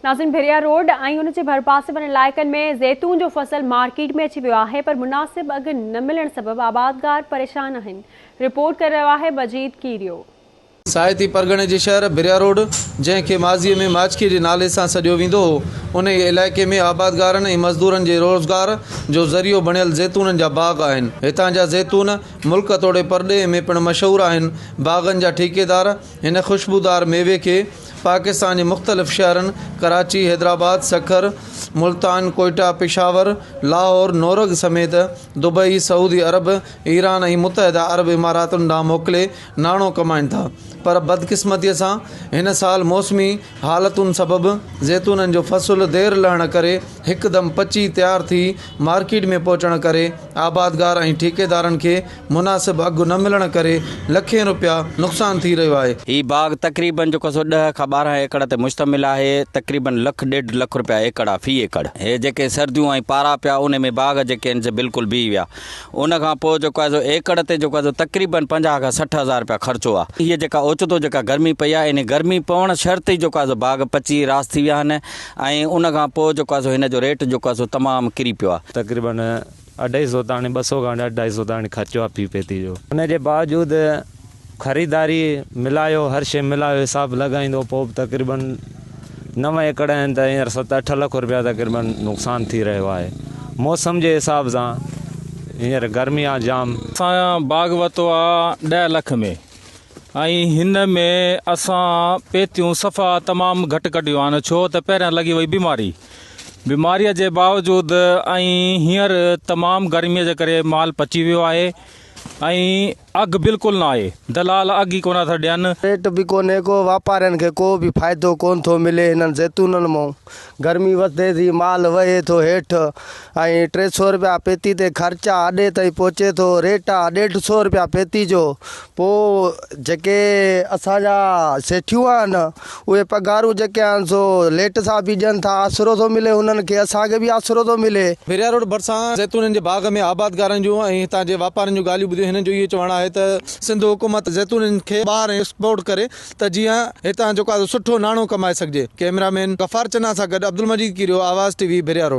नाज़रीन, भेरिया रोड ऐं उन जे भरपासे वारनि इलाइक़नि में ज़ैतून जो फसल मार्केट में अची वियो आहे, पर मुनासिब अघु न मिलण सबबि आबादगार परेशान आहिनि। रिपोर्ट करे रहियो आहे मजीद कीरियो। साहिती परगणे जे शहर भेरिया रोड, जंहिंखे माज़ीअ में माचकी जे नाले सां सॾियो वेंदो हो, उन इलाइक़े में आबादगारनि ऐं मज़दूरनि जे रोज़गार जो ज़रियो बणियल ज़ैतूननि जा बाग़ आहिनि। हितां जा ज़ैतून मुल्क तोड़े परॾे में पिणु मशहूरु आहिनि। बाग़नि जा ठेकेदार हिन ख़ुशबूदार मेवे खे पाकिस्तान जे मुख़्तलिफ़ शहरनि कराची, हैदराबाद, सखर, मुल्तान, कोयटा, पेशावर, लाहौर, नौरग समेत दुबई, सऊदी अरब, ईरान ऐं मुतहदा अरब इमारातुनि ॾांहुं मोकिले नाणो कमाइनि था। पर बदकिस्मतीअ सां हिन साल मौसमी हालतुनि सबबि ज़ैतूननि जो फ़सुलु देरि लहण करे हिकदमि पची तयारु थी मार्केट में पहुचण करे आबादगार ऐं ठेकेदारनि खे मुनासिब अघु न मिलण करे लखें रुपया नुक़सान थी रहियो आहे। ही बाग तक़रीबन जेको 10 खां 12 एकड़ ते मुश्तमिल आहे। तक़रीबन 1.5 लख रुपया एकड़ आहे, फी एकड़। हे जेके सर्दियूं ऐं पारा पिया उन में बाग जेके आहिनि से बिल्कुलु बीह विया। उन खां पोइ जेको आहे एकड़ ते जेको आहे तक़रीबन 50 खां 60 हज़ार रुपया ख़र्चो आहे। हीअ जेका ओचितो जेका गर्मी पई आहे, इन गर्मी पवण शर्त ई जेको आहे बाग पची रास थी विया आहिनि ऐं उन खां पोइ जेको आहे हिन जो रेट जेको आहे तमामु किरी पियो आहे। तक़रीबन 250 ताणी 200 खां 250 ताणी ख़र्चो आहे फी पेती जो। उन जे बावजूदि ख़रीदारी मिलायो, हर शइ मिलायो, हिसाब लॻाईंदो पोइ तक़रीबन 9 एकड़ आहिनि त हींअर 7-8 लख रुपया तक़रीबन नुक़सान थी रहियो आहे। मौसम जे हिसाब सां हींअर गर्मी आहे जाम। असां बाग वरितो आहे 10 लख में ऐं हिन में असां पेतियूं सफ़ा तमामु घटि कढियूं आहिनि, छो त पहिरियां लॻी वई बीमारीअ जे बावजूदि ऐं हींअर तमामु गर्मीअ जे करे माल पची वियो आहे ऐं अघु बिल्कुलु न आहे। दलाल अघु ई कोन था ॾियनि। रेट बि कोन्हे, को वापारियुनि खे को बि फ़ाइदो कोन थो मिले हिननि ज़ैतूननि मां। गर्मी वधे थी, माल वहे थो हेठि ऐं 300 रुपया पेती ते ख़र्चा आॾे ताईं पहुचे थो। रेट आहे 150 रुपया पेती जो। पोइ जेके असांजा सेठियूं आहिनि उहे पघारूं जेके आहिनि सो लेट सां बि ॾियनि था। आसिरो थो मिले हुननि खे, असांखे बि आसिरो थो मिले। भेरिया रोड भरिसां ज़ैतूननि जे बाग में आबादगारनि जूं ऐं हितां जे वापारियुनि जूं ॻाल्हियूं ॿुधियूं। हिननि जो इहो चवणु आहे त सिंध हुकूमत ज़ैतूननि खे ॿाहिरि एक्सपोर्ट करे त जीअं हितां जेको आहे सुठो नाणो कमाए सघिजे। कैमरामैन गफ़ार चन्ना सां गॾु अब्दुल मजीद कीरियो, आवाज़ TV, भेरिया रोड।